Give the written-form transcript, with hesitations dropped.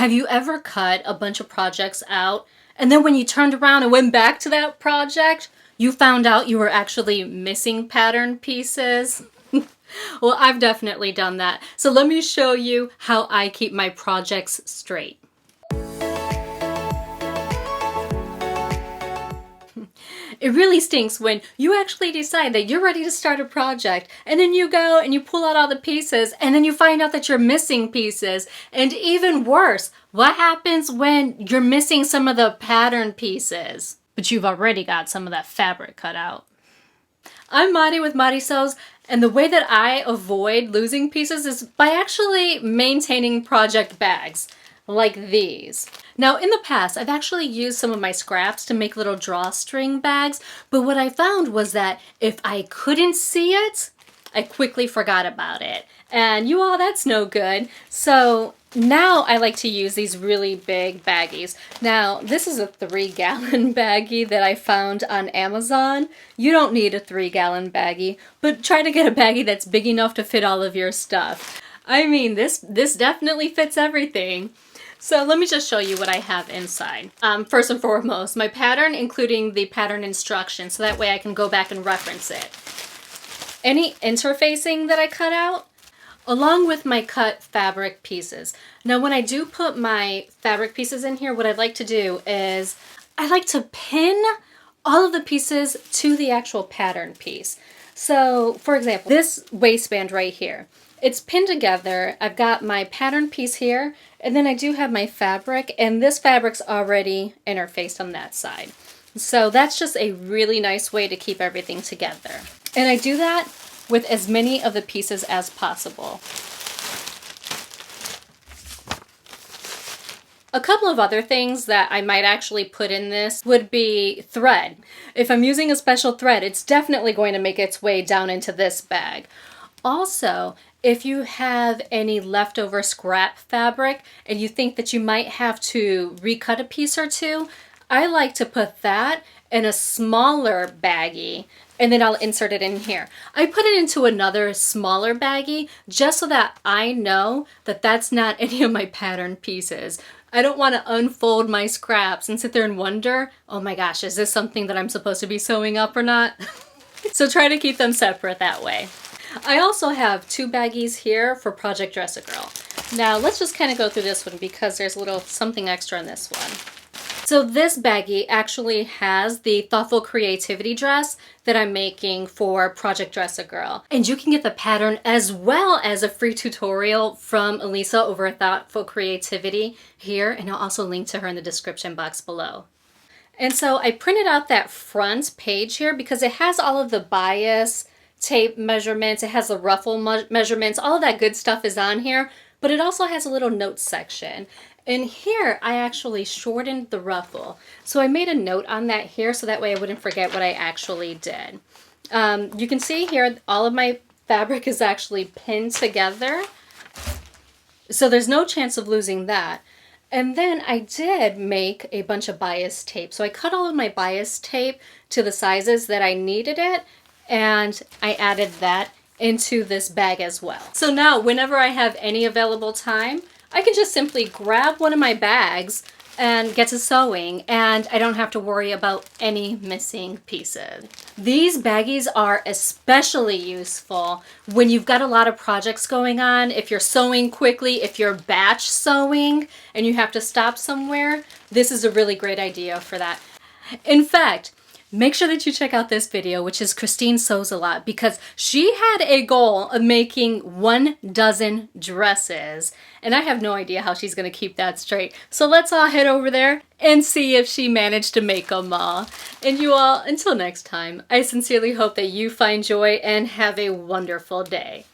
Have you ever cut a bunch of projects out and then when you turned around and went back to that project, you found out you were actually missing pattern pieces? Well, I've definitely done that. So let me show you how I keep my projects straight. It really stinks when you actually decide that you're ready to start a project and then you go and you pull out all the pieces and then you find out that you're missing pieces. And even worse, what happens when you're missing some of the pattern pieces, but you've already got some of that fabric cut out? I'm Madi with Madi Sews, and the way that I avoid losing pieces is by actually maintaining project bags like these. Now in the past, I've actually used some of my scraps to make little drawstring bags, but what I found was that if I couldn't see it, I quickly forgot about it. And you all, that's no good. So now I like to use these really big baggies. Now this is a 3-gallon baggie that I found on Amazon. You don't need a 3-gallon baggie, but try to get a baggie that's big enough to fit all of your stuff. I mean, this definitely fits everything. So let me just show you what I have inside. First and foremost, my pattern, including the pattern instructions, so that way I can go back and reference it. Any interfacing that I cut out, along with my cut fabric pieces. Now when I do put my fabric pieces in here, what I like to do is I like to pin all of the pieces to the actual pattern piece. So for example, this waistband right here, it's pinned together. I've got my pattern piece here, and then I do have my fabric, and this fabric's already interfaced on that side. So that's just a really nice way to keep everything together. And I do that with as many of the pieces as possible. A couple of other things that I might actually put in this would be thread. If I'm using a special thread, it's definitely going to make its way down into this bag. Also, if you have any leftover scrap fabric and you think that you might have to recut a piece or two, I like to put that in a smaller baggie and then I'll insert it in here. I put it into another smaller baggie just so that I know that that's not any of my pattern pieces. I don't want to unfold my scraps and sit there and wonder, oh my gosh, is this something that I'm supposed to be sewing up or not? So try to keep them separate that way. I also have 2 baggies here for Project Dress-A-Girl. Now let's just kind of go through this one because there's a little something extra in this one. So this baggie actually has the Thoughtful Creativity dress that I'm making for Project Dress-A-Girl. And you can get the pattern as well as a free tutorial from Elisa over at Thoughtful Creativity here, and I'll also link to her in the description box below. And so I printed out that front page here because it has all of the bias, tape measurements, it has the ruffle measurements, all of that good stuff is on here, but it also has a little notes section. And here I actually shortened the ruffle. So I made a note on that here so that way I wouldn't forget what I actually did. You can see here all of my fabric is actually pinned together. So there's no chance of losing that. And then I did make a bunch of bias tape. So I cut all of my bias tape to the sizes that I needed it, and I added that into this bag as well. So now whenever I have any available time, I can just simply grab one of my bags and get to sewing, and I don't have to worry about any missing pieces. These baggies are especially useful when you've got a lot of projects going on, if you're sewing quickly, if you're batch sewing and you have to stop somewhere. This is a really great idea for that. In fact, make sure that you check out this video, which is Christine Sews a Lot, because she had a goal of making 12 dresses, and I have no idea how she's going to keep that straight. So let's all head over there and see if she managed to make them all. And you all, until next time, I sincerely hope that you find joy and have a wonderful day.